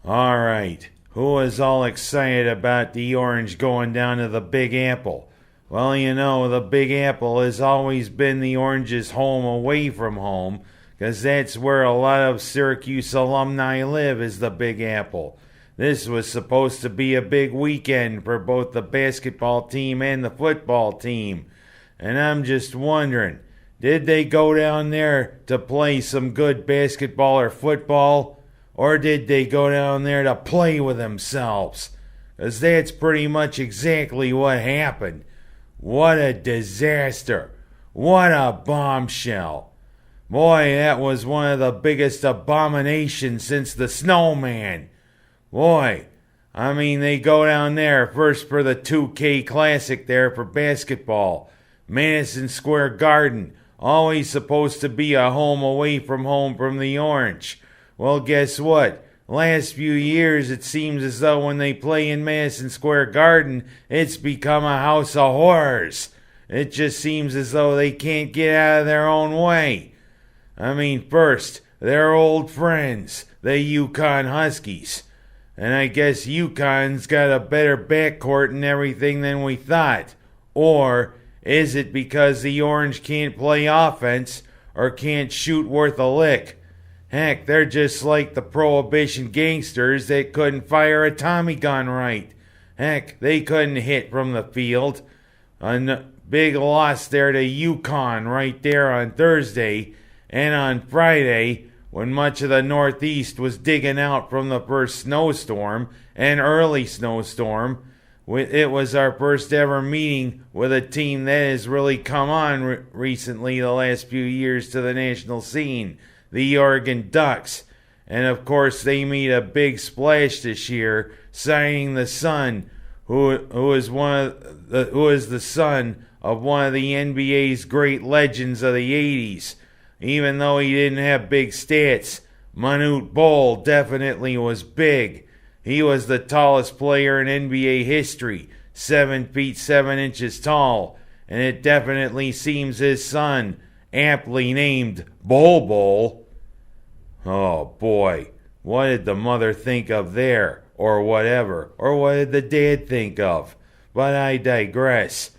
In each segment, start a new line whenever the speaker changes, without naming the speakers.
All right. Who is all excited about the Orange going down to the Big Apple? Well, the Big Apple has always been the Orange's home away from home, 'cause that's where a lot of Syracuse alumni live, is the Big Apple. This was supposed to be a big weekend for both the basketball team and the football team. And I'm just wondering, did they go down there to play some good basketball or football? Or did they go down there to play with themselves? 'Cause that's pretty much exactly what happened. What a disaster. What a bombshell. Boy, that was one of the biggest abominations since the snowman. Boy, they go down there first for the 2K Classic there for basketball. Madison Square Garden, always supposed to be a home away from home from the Orange. Well, guess what? Last few years, it seems as though when they play in Madison Square Garden, it's become a house of horrors. It just seems as though they can't get out of their own way. First, their old friends, the Yukon Huskies. And I guess Yukon's got a better backcourt and everything than we thought. Or is it because the Orange can't play offense or can't shoot worth a lick? Heck, they're just like the Prohibition gangsters that couldn't fire a Tommy gun right. Heck, they couldn't hit from the field. A big loss there to Yukon right there on Thursday. And on Friday, when much of the Northeast was digging out from the first snowstorm, an early snowstorm, it was our first ever meeting with a team that has really come on recently the last few years to the national scene, the Oregon Ducks. And of course they made a big splash this year, signing the son, who is the son of one of the NBA's great legends of the 80s. Even though he didn't have big stats, Manute Bol definitely was big. He was the tallest player in NBA history, 7 feet 7 inches tall, and it definitely seems his son, aptly named Bol Bol. Oh boy, what did the mother think of there, or whatever, or what did the dad think of? But I digress.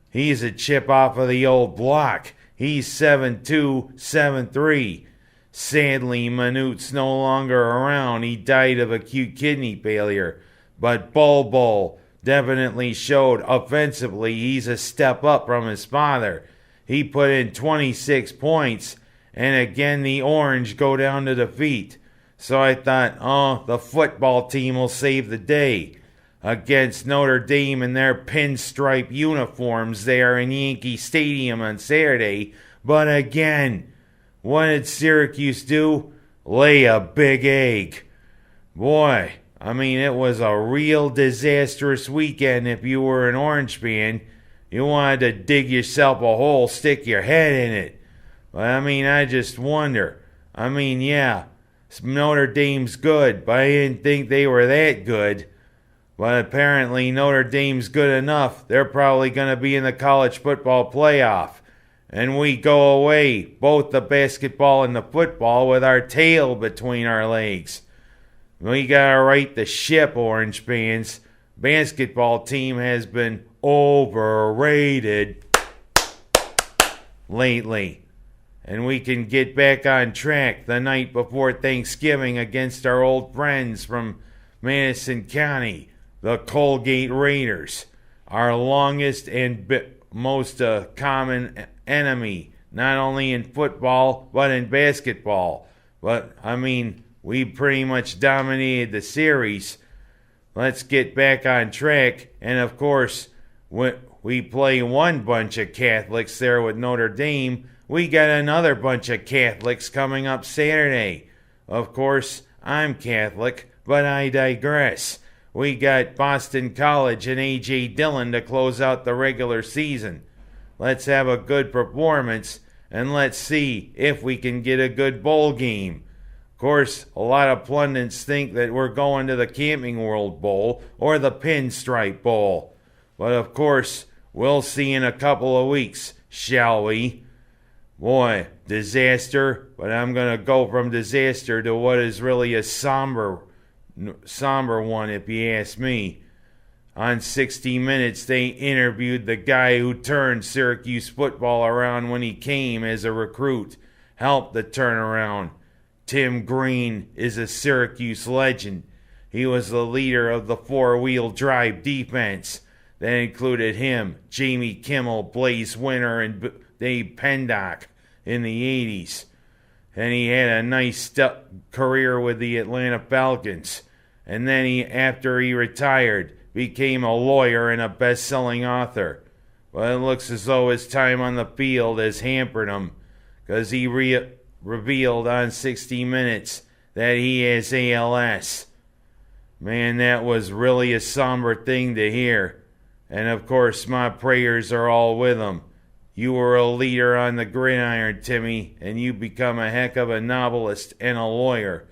He's a chip off of the old block. He's 7'2", 7'3". Sadly, Manute's no longer around. He died of acute kidney failure. But Bol Bol definitely showed offensively he's a step up from his father. He put in 26 points, and again the Orange go down to defeat. So I thought, the football team will save the day against Notre Dame in their pinstripe uniforms there in Yankee Stadium on Saturday. But again, what did Syracuse do? Lay a big egg. Boy, it was a real disastrous weekend if you were an Orange fan. You wanted to dig yourself a hole, stick your head in it. But I just wonder. Yeah, Notre Dame's good, but I didn't think they were that good. But apparently Notre Dame's good enough. They're probably going to be in the college football playoff. And we go away, both the basketball and the football, with our tail between our legs. We gotta right the ship, Orange fans. Basketball team has been overrated lately. And we can get back on track the night before Thanksgiving against our old friends from Madison County, the Colgate Raiders, our longest and most common enemy, not only in football, but in basketball. But, we pretty much dominated the series. Let's get back on track. And, of course, we play one bunch of Catholics there with Notre Dame. We got another bunch of Catholics coming up Saturday. Of course, I'm Catholic, but I digress. We got Boston College and A.J. Dillon to close out the regular season. Let's have a good performance, and let's see if we can get a good bowl game. Of course, a lot of pundits think that we're going to the Camping World Bowl or the Pinstripe Bowl. But of course, we'll see in a couple of weeks, shall we? Boy, disaster, but I'm going to go from disaster to what is really a somber somber one if you ask me. On 60 Minutes, they interviewed the guy who turned Syracuse football around when he came as a recruit, helped the turnaround. Tim Green is a Syracuse legend. He was the leader of the four-wheel drive defense. That included him, Jamie Kimmel, Blaze Winter, and Dave Pendock in the 80s. And he had a nice career with the Atlanta Falcons. And then after he retired, became a lawyer and a best-selling author. Well, it looks as though his time on the field has hampered him, because he revealed on 60 Minutes that he has ALS. Man, that was really a somber thing to hear. And of course, my prayers are all with him. You were a leader on the gridiron, Timmy, and you become a heck of a novelist and a lawyer.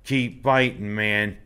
Keep fighting, man.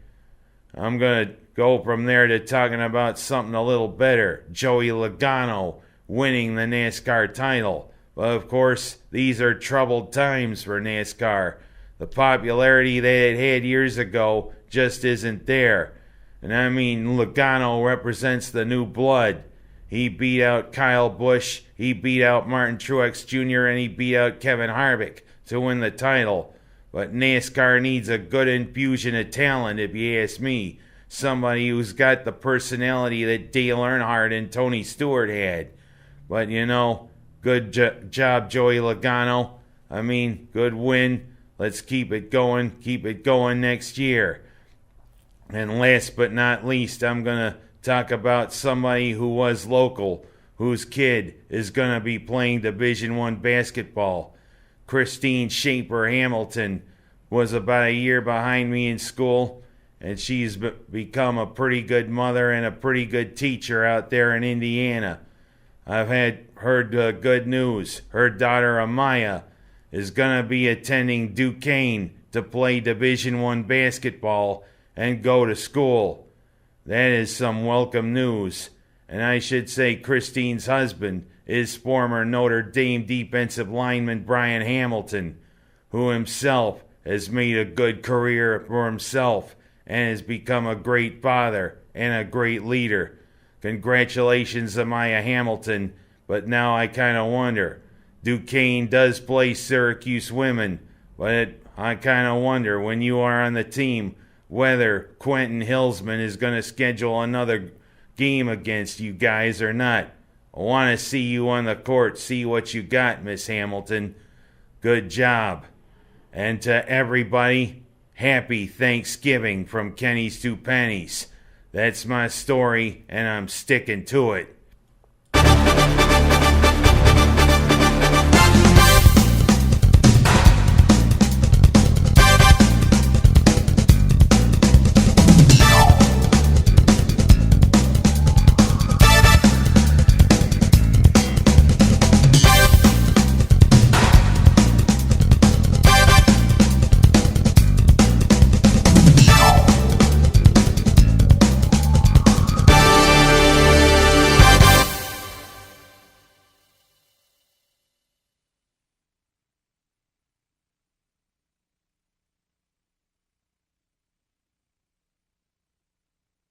I'm going to go from there to talking about something a little better. Joey Logano winning the NASCAR title. But of course, these are troubled times for NASCAR. The popularity they had years ago just isn't there. And I mean, Logano represents the new blood. He beat out Kyle Busch, he beat out Martin Truex Jr., and he beat out Kevin Harvick to win the title. But NASCAR needs a good infusion of talent, if you ask me. Somebody who's got the personality that Dale Earnhardt and Tony Stewart had. But, you know, good job, Joey Logano. I mean, good win. Let's keep it going next year. And last but not least, I'm going to talk about somebody who was local, whose kid is going to be playing Division I basketball. Christine Shaper Hamilton was about a year behind me in school, and she's become a pretty good mother and a pretty good teacher out there in Indiana. I've heard good news. Her daughter Amaya is going to be attending Duquesne to play Division I basketball and go to school. That is some welcome news. And I should say Christine's husband is former Notre Dame defensive lineman Brian Hamilton, who himself has made a good career for himself and has become a great father and a great leader. Congratulations, Amaya Hamilton. But now I kind of wonder, Duquesne does play Syracuse women, but I kind of wonder when you are on the team whether Quentin Hillsman is going to schedule another game against you guys or not. I want to see you on the court, see what you got, Miss Hamilton. Good job. And to everybody, happy Thanksgiving from Kenny's to Pennies. That's my story, and I'm sticking to it.